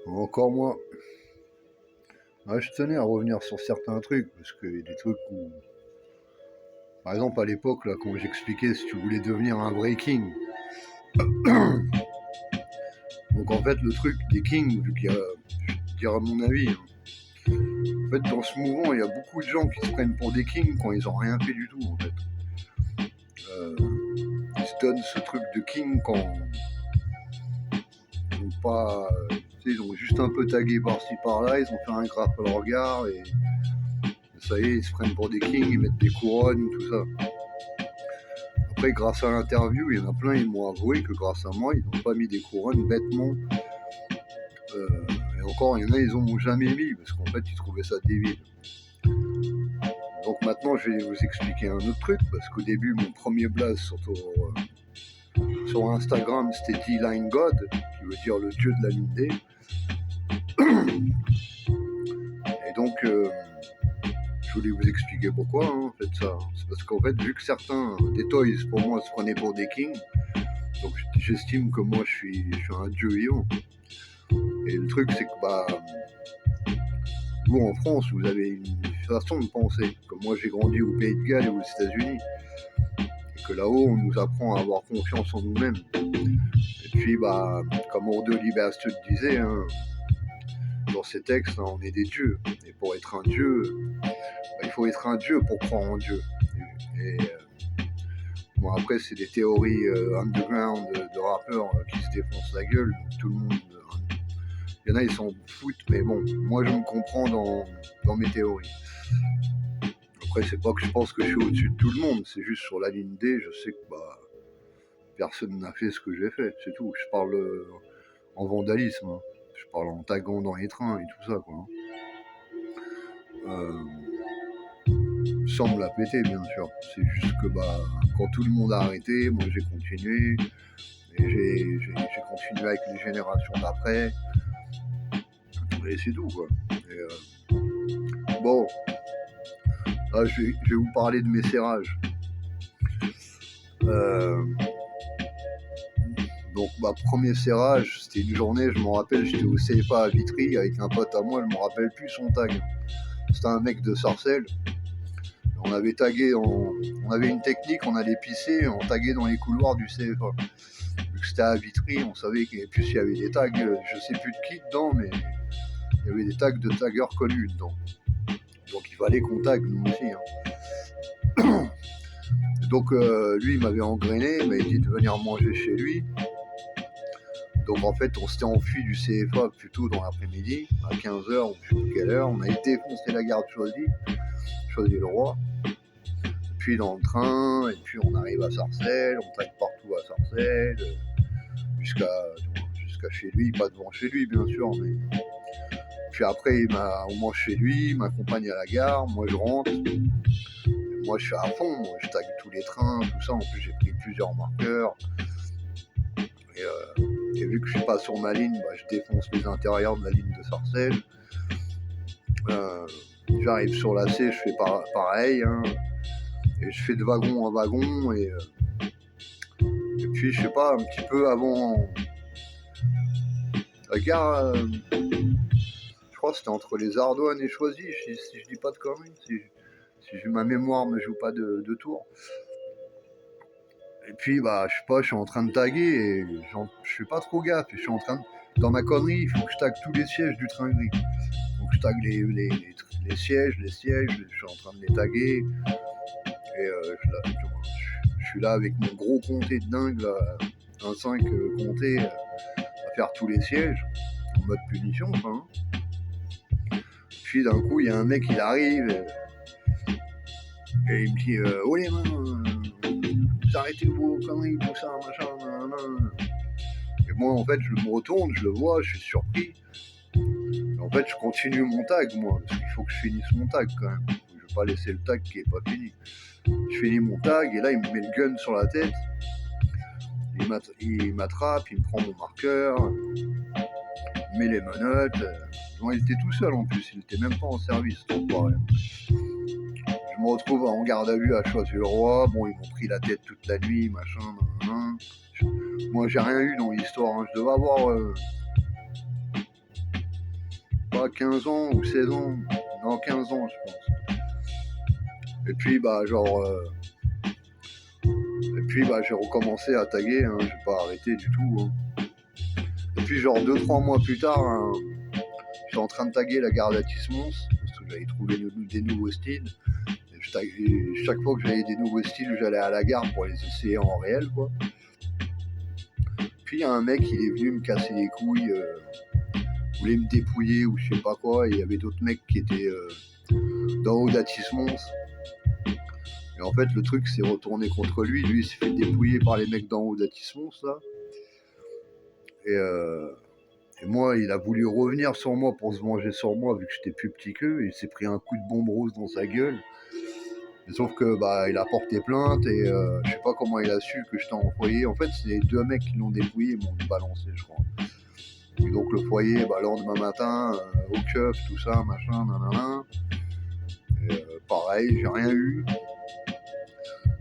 Encore moi. Je tenais à revenir sur certains trucs, parce qu'il y a des trucs où... Par exemple, à l'époque, là, quand j'expliquais si tu voulais devenir un vrai king. Donc en fait, le truc des kings, vu qu'il y a... Je dirais à mon avis, hein, en fait, dans ce mouvement, il y a beaucoup de gens qui se prennent pour des kings quand ils ont rien fait du tout, en fait. Ils se donnent ce truc de king quand ils n'ont pas... ils ont juste un peu tagué par-ci par-là, ils ont fait un grappe à leur regard, et ça y est, ils se prennent pour des kings, ils mettent des couronnes, tout ça. Après, grâce à l'interview, il y en a plein, ils m'ont avoué que grâce à moi, ils n'ont pas mis des couronnes bêtement. Et encore, il y en a, ils n'ont jamais mis, parce qu'en fait, ils trouvaient ça débile. Donc maintenant, je vais vous expliquer un autre truc, parce qu'au début, mon premier blaze sur Instagram, c'était D-Line God, qui veut dire le dieu de la ligne D. Et donc, je voulais vous expliquer pourquoi, hein, en fait, ça. C'est parce qu'en fait, vu que certains des toys, pour moi, se prenaient pour des kings, donc j'estime que moi, je suis un dieu vivant. Et le truc, c'est que, vous, en France, vous avez une façon de penser. Comme moi, j'ai grandi au Pays de Galles et aux États-Unis. Et que là-haut, on nous apprend à avoir confiance en nous-mêmes. Et puis, comme Ordoli Bastard disait, hein, dans ses textes, hein, on est des dieux. Et pour être un dieu, il faut être un dieu pour croire en Dieu. Et bon, après, c'est des théories underground de rappeurs qui se défoncent la gueule. Donc, tout le monde... Il y en a, ils s'en foutent, mais bon, moi, je me comprends dans mes théories. Après, c'est pas que je pense que je suis au-dessus de tout le monde, c'est juste sur la ligne D, je sais que personne n'a fait ce que j'ai fait, c'est tout. Je parle en vandalisme, hein. Je parle en taguant dans les trains et tout ça, quoi. Sans me la péter, bien sûr. C'est juste que quand tout le monde a arrêté, moi j'ai continué, et j'ai continué avec les générations d'après, et c'est tout, quoi. Et, bon, là je vais vous parler de mes serrages. Donc, premier serrage, c'était une journée, je m'en rappelle, j'étais au CFA à Vitry avec un pote à moi, je me rappelle plus son tag. C'était un mec de Sarcelles. On avait tagué, on avait une technique, on allait pisser, on taguait dans les couloirs du CFA. Vu que c'était à Vitry, on savait qu'il y avait des tags, je sais plus de qui dedans, mais il y avait des tags de taggeurs connus dedans. Donc il fallait qu'on tague nous aussi. Hein. Donc lui, il m'avait engrainé, il m'avait dit de venir manger chez lui. Donc en fait, on s'était enfui du CFA plutôt dans l'après-midi, à 15h ou je sais plus quelle heure. On a été défoncé la gare de Choisy-le-Roi. Puis dans le train, et puis on arrive à Sarcelles, on traîne partout à Sarcelles, jusqu'à chez lui, pas devant chez lui bien sûr, mais... Puis après, on mange chez lui, il m'accompagne à la gare, moi je rentre. Moi je suis à fond, moi, je tague tous les trains, tout ça. En plus j'ai pris plusieurs marqueurs. Et vu que je suis pas sur ma ligne, je défonce les intérieurs de la ligne de Sarcelles. J'arrive sur la C, je fais pareil, hein, et je fais de wagon en wagon, et puis je sais pas, un petit peu avant la gare, je crois que c'était entre les Ardoines et Choisy, si je dis pas de conneries, si ma mémoire me joue pas de tour. Et puis je sais pas, je suis en train de taguer et je fais pas trop gaffe, et je suis en train de... Dans ma connerie, il faut que je tague tous les sièges du train gris. Donc je tague les sièges, je suis en train de les taguer. Et je suis là avec mon gros comté de dingue, là, un 5 comté, à faire tous les sièges, en mode punition, enfin. Puis d'un coup, il y a un mec, il arrive, et il me dit oh les mains, vous arrêtez vos conneries, tout ça, machin, nanana. Et moi, en fait, je me retourne, je le vois, je suis surpris. Et en fait, je continue mon tag, moi, parce qu'il faut que je finisse mon tag quand même. Je vais pas laisser le tag qui est pas fini. Je finis mon tag, et là, il me met le gun sur la tête. Il m'attrape, il me prend mon marqueur, il met les menottes. Non, il était tout seul en plus, il était même pas en service, trop pareil. Je me retrouve en garde à vue à Choisy-le-Roi. Bon, ils m'ont pris la tête toute la nuit, machin, Moi, j'ai rien eu dans l'histoire, hein. Je devais avoir pas, 15 ans ou 16 ans, non 15 ans je pense. Et puis j'ai recommencé à taguer, hein, j'ai pas arrêté du tout. Hein. Et puis 2-3 mois plus tard, hein, j'étais en train de taguer la gare d'Atis-Mons, parce que j'avais trouvé des nouveaux styles. Et chaque fois que j'avais des nouveaux styles, j'allais à la gare pour les essayer en réel, quoi. Puis il y a un mec, il est venu me casser les couilles, voulait me dépouiller ou je sais pas quoi, et il y avait d'autres mecs qui étaient d'en haut d'Atis-Mons. Et en fait, le truc s'est retourné contre lui. Lui, il s'est fait dépouiller par les mecs d'en haut d'Atis-Mons, là. Et moi, il a voulu revenir sur moi pour se venger sur moi, vu que j'étais plus petit qu'eux. Il s'est pris un coup de bombe rose dans sa gueule. Mais sauf que il a porté plainte et je sais pas comment il a su que j'étais en foyer. En fait, c'est les deux mecs qui l'ont dépouillé, ils m'ont balancé, je crois. Et donc le foyer, le lendemain matin, au keuf, tout ça, machin, nanana. Et, pareil, j'ai rien eu.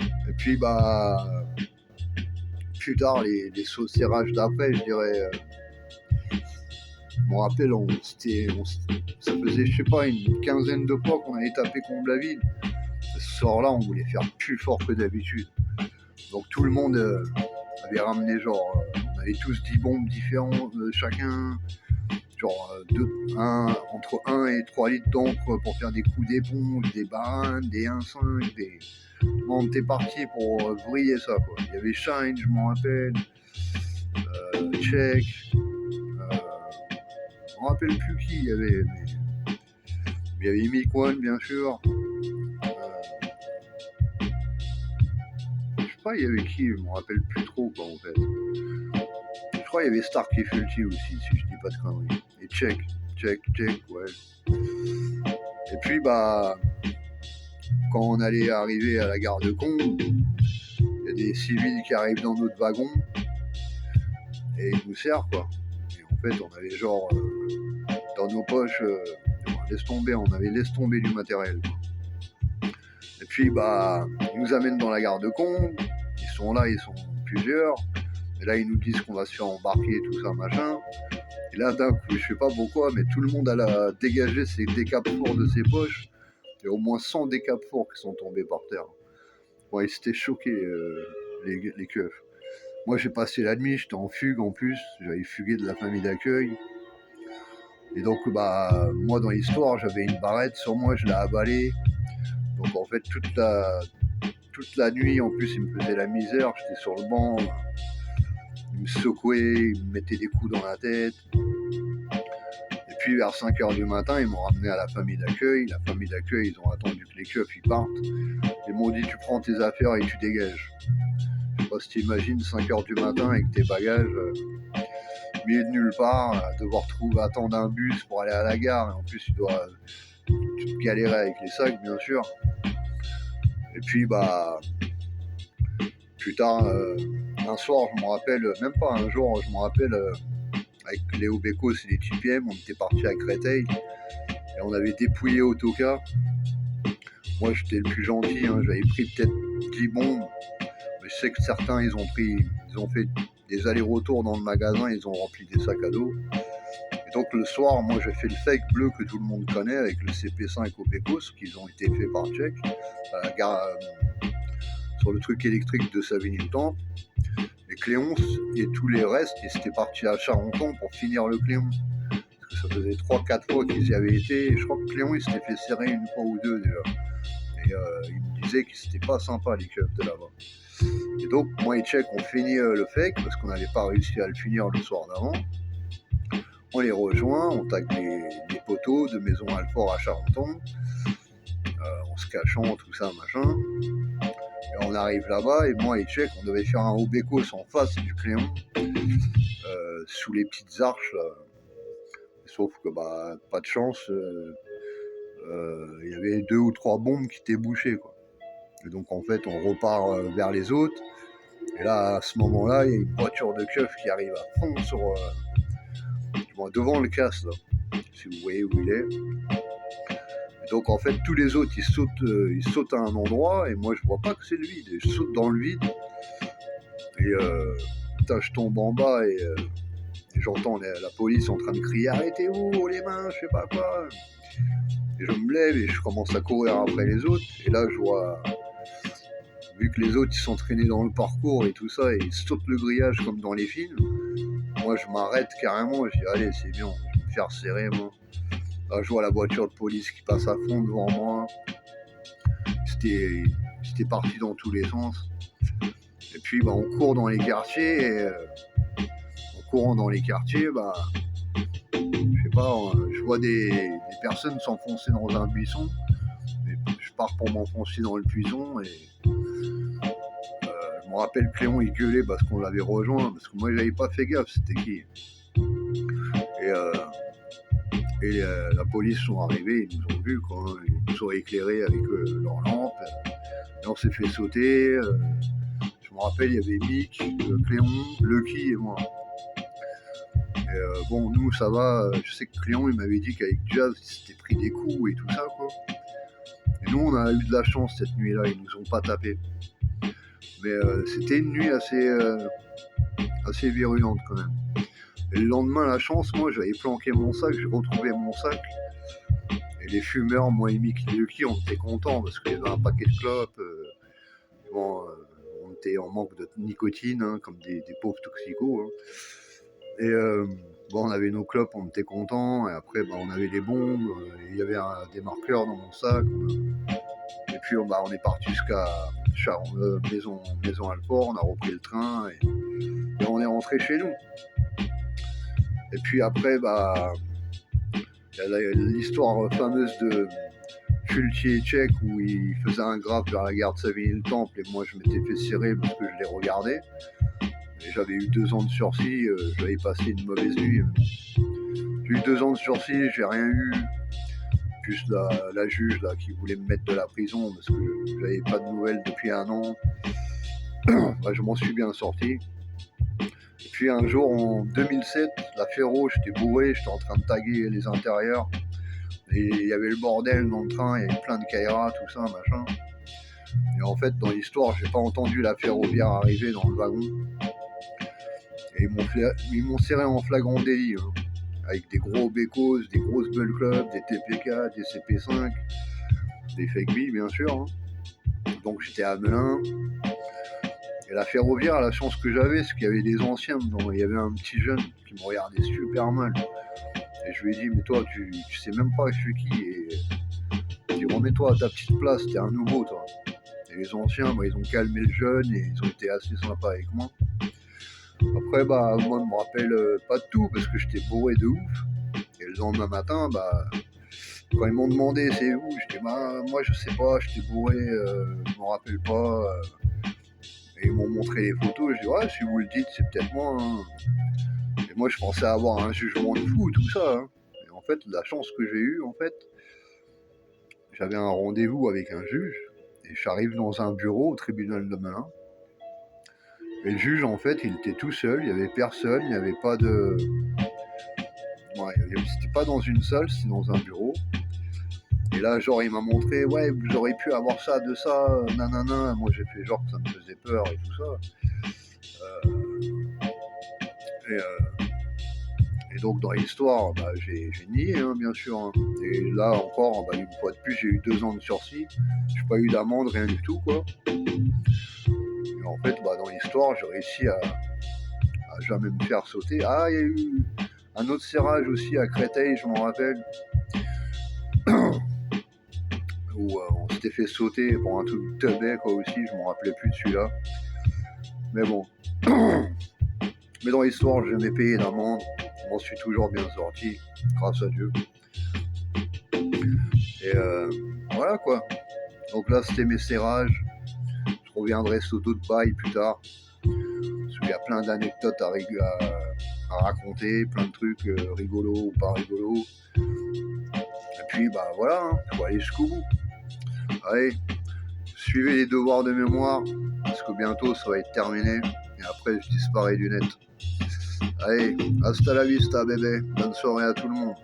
Et puis plus tard, les saucirages d'après, je dirais. Je me rappelle, ça faisait, je sais pas, une quinzaine de fois qu'on avait tapé contre la ville. Ce soir-là, on voulait faire plus fort que d'habitude. Donc tout le monde avait ramené on avait tous 10 bombes différentes chacun, entre 1 et 3 litres d'encre pour faire des coups d'éponge, des baranes, des 1,5, On était parti pour vriller ça, quoi. Il y avait Shine, je m'en rappelle, Check, je me rappelle plus qui il y avait, mais il y avait Mick One, bien sûr. Je sais pas, il y avait qui, je me rappelle plus trop, quoi, en fait. Je crois qu'il y avait Stark et Fulty aussi, si je dis pas de conneries. Et Check, ouais. Et puis, quand on allait arriver à la gare de Combe, il y a des civils qui arrivent dans notre wagon et ils nous serrent, quoi. Et en fait, on avait dans nos poches, on avait laisse tomber du matériel, quoi. Et puis, ils nous amènent dans la gare de Combe, ils sont là, ils sont plusieurs. Et là, ils nous disent qu'on va se faire embarquer, tout ça, machin. Et là, d'un coup, je sais pas pourquoi, mais tout le monde a dégagé ses décap-fours de ses poches. Il y a au moins 100 décap-fours qui sont tombés par terre. Bon, ils s'étaient choqués, les keufs. Moi, j'ai passé la nuit, j'étais en fugue en plus. J'avais fugué de la famille d'accueil. Et donc, moi, dans l'histoire, j'avais une barrette sur moi, je l'ai avalée. Donc, en fait, toute la nuit, en plus, il me faisait la misère. J'étais sur le banc. Il me secouait, il me mettait des coups dans la tête. Et puis vers 5h du matin, ils m'ont ramené à la famille d'accueil. La famille d'accueil, ils ont attendu que les keufs ils partent. Ils m'ont dit tu prends tes affaires et tu dégages. Je sais pas si tu imagines 5h du matin avec tes bagages, milieu de nulle part, devoir attendre un bus pour aller à la gare. Et en plus, tu dois galérer avec les sacs, bien sûr. Et puis plus tard, un soir, je me rappelle, même pas un jour, je me rappelle, avec Léo Bécos et les TPM, on était partis à Créteil et on avait dépouillé Autoca. Moi, j'étais le plus gentil, hein, j'avais pris peut-être 10 bombes, mais je sais que certains, ils ont fait des allers-retours dans le magasin, ils ont rempli des sacs à dos. Et donc le soir, moi, j'ai fait le fake bleu que tout le monde connaît avec le CP5 au Bécos, qui ont été faits par Check, à la gare, sur le truc électrique de Savigny-le-Temple. Et Cléonce et tous les restes, ils étaient partis à Charenton pour finir le Cléon. Parce que ça faisait 3-4 fois qu'ils y avaient été. Et je crois que Cléon, il s'était fait serrer une fois ou deux déjà. Et il me disait que c'était pas sympa les keufs de là-bas. Et donc, moi et Check, on finit le fake parce qu'on n'avait pas réussi à le finir le soir d'avant. On les rejoint, on tague les poteaux de Maison Alfort à Charenton. En se cachant, tout ça, machin. Et on arrive là-bas, et moi et Check, on devait faire un Obécos en face du Cléon, sous les petites arches, là. Sauf que, pas de chance, il y avait 2 ou 3 bombes qui étaient bouchées, quoi. Et donc, en fait, on repart vers les autres, et là, à ce moment-là, il y a une voiture de keuf qui arrive à fond devant le casse, là, si vous voyez où il est. Et donc en fait tous les autres ils sautent à un endroit et moi je vois pas que c'est le vide et je saute dans le vide et je tombe en bas et Et j'entends la police en train de crier « Arrêtez-vous, les mains, je sais pas quoi !» Et je me lève et je commence à courir après les autres. Et là, je vois, vu que les autres ils sont traînés dans le parcours et tout ça, et ils sautent le grillage comme dans les films, moi je m'arrête carrément. Je dis allez, c'est bien, je vais me faire serrer moi. Là, je vois la voiture de police qui passe à fond devant moi. C'était parti dans tous les sens. Et puis on court dans les quartiers. Et en courant dans les quartiers, je sais pas, je vois des personnes s'enfoncer dans un buisson. Et je pars pour m'enfoncer dans le buisson et je me rappelle Cléon il gueulait parce qu'on l'avait rejoint, parce que moi j'avais pas fait gaffe c'était qui. Et la police sont arrivés, ils nous ont vus quoi, ils nous ont éclairés avec leurs lampes. Et on s'est fait sauter. Je me rappelle il y avait Mick, Cléon, Lucky et moi. Et bon, nous ça va, je sais que Cléon il m'avait dit qu'avec Jazz il s'était pris des coups et tout ça quoi. Et nous on a eu de la chance cette nuit là, ils nous ont pas tapé. Mais c'était une nuit assez virulente quand même. Et le lendemain, la chance, moi j'avais planqué mon sac, j'ai retrouvé mon sac. Et les fumeurs, moi et Mick et Lucky, on était contents parce qu'il y avait un paquet de clopes. On était en manque de nicotine, hein, comme des pauvres toxicos. Hein. Et on avait nos clopes, on était contents. Et après, on avait les bombes, il y avait des marqueurs dans mon sac. Et puis on est parti jusqu'à Maison Alfort, on a repris le train et on est rentré chez nous. Et puis après, il y a l'histoire fameuse de Fultier et Tchèque où il faisait un graphe vers la gare de Savigny-le-Temple et moi je m'étais fait serrer parce que je l'ai regardé. Et j'avais eu 2 ans de sursis, j'avais passé une mauvaise nuit. J'ai eu 2 ans de sursis, j'ai rien eu. Juste la juge là, qui voulait me mettre de la prison parce que j'avais pas de nouvelles depuis 1 an. Je m'en suis bien sorti. Et puis un jour en 2007, la Féro, j'étais bourré, j'étais en train de taguer les intérieurs. Et il y avait le bordel dans le train, il y avait plein de caïras, tout ça, machin. Et en fait, dans l'histoire, j'ai pas entendu la ferroviaire arriver dans le wagon. Et ils m'ont serré en flagrant délit. Hein. Avec des gros bécos, des grosses Bull Club, des TPK, des CP5, des fake billes bien sûr. Hein. Donc j'étais à Melun. Et la ferroviaire, la chance que j'avais, c'est qu'il y avait des anciens dedans. Il y avait un petit jeune qui me regardait super mal. Et je lui ai dit, mais toi, tu sais même pas je suis qui. Et il dit, remets-toi à ta petite place, t'es un nouveau toi. Et les anciens, ils ont calmé le jeune et ils ont été assez sympas avec moi. Après, moi, je me rappelle pas de tout parce que j'étais bourré de ouf. Et le lendemain matin, quand ils m'ont demandé c'est où, j'étais moi je sais pas, j'étais bourré, je m'en rappelle pas. Et ils m'ont montré les photos, je dis ouais, si vous le dites, c'est peut-être moi. Hein. Et moi, je pensais avoir un jugement de fou, tout ça. Hein. Et en fait, la chance que j'ai eue, en fait, j'avais un rendez-vous avec un juge. Et j'arrive dans un bureau au tribunal de Melun. Et le juge, en fait, il était tout seul, il n'y avait personne, il n'y avait pas de... c'était pas dans une salle, c'était dans un bureau. Et là, genre, il m'a montré, ouais, vous auriez pu avoir ça, de ça, nanana. Moi, j'ai fait genre que ça me faisait peur et tout ça. Et donc, dans l'histoire, j'ai nié, hein, bien sûr. Hein. Et là, encore, une fois de plus, j'ai eu 2 ans de sursis. J'ai pas eu d'amende, rien du tout, quoi. Et en fait, dans l'histoire, j'ai réussi à jamais me faire sauter. Ah, il y a eu un autre serrage aussi à Créteil, je m'en rappelle. Où on s'était fait sauter pour un truc de teubé, quoi, aussi. Je m'en rappelais plus de celui-là. Mais bon. Mais dans l'histoire, j'ai jamais payé d'amende. Je m'en suis toujours bien sorti, grâce à Dieu. Et voilà, quoi. Donc là, c'était mes serrages. Je reviendrai sur d'autres bails plus tard. Parce qu'il y a plein d'anecdotes à raconter, plein de trucs rigolos ou pas rigolos. Et puis, voilà, hein, faut aller jusqu'au bout. Allez, suivez les devoirs de mémoire, parce que bientôt, ça va être terminé. Et après, je disparais du net. Allez, hasta la vista, bébé. Bonne soirée à tout le monde.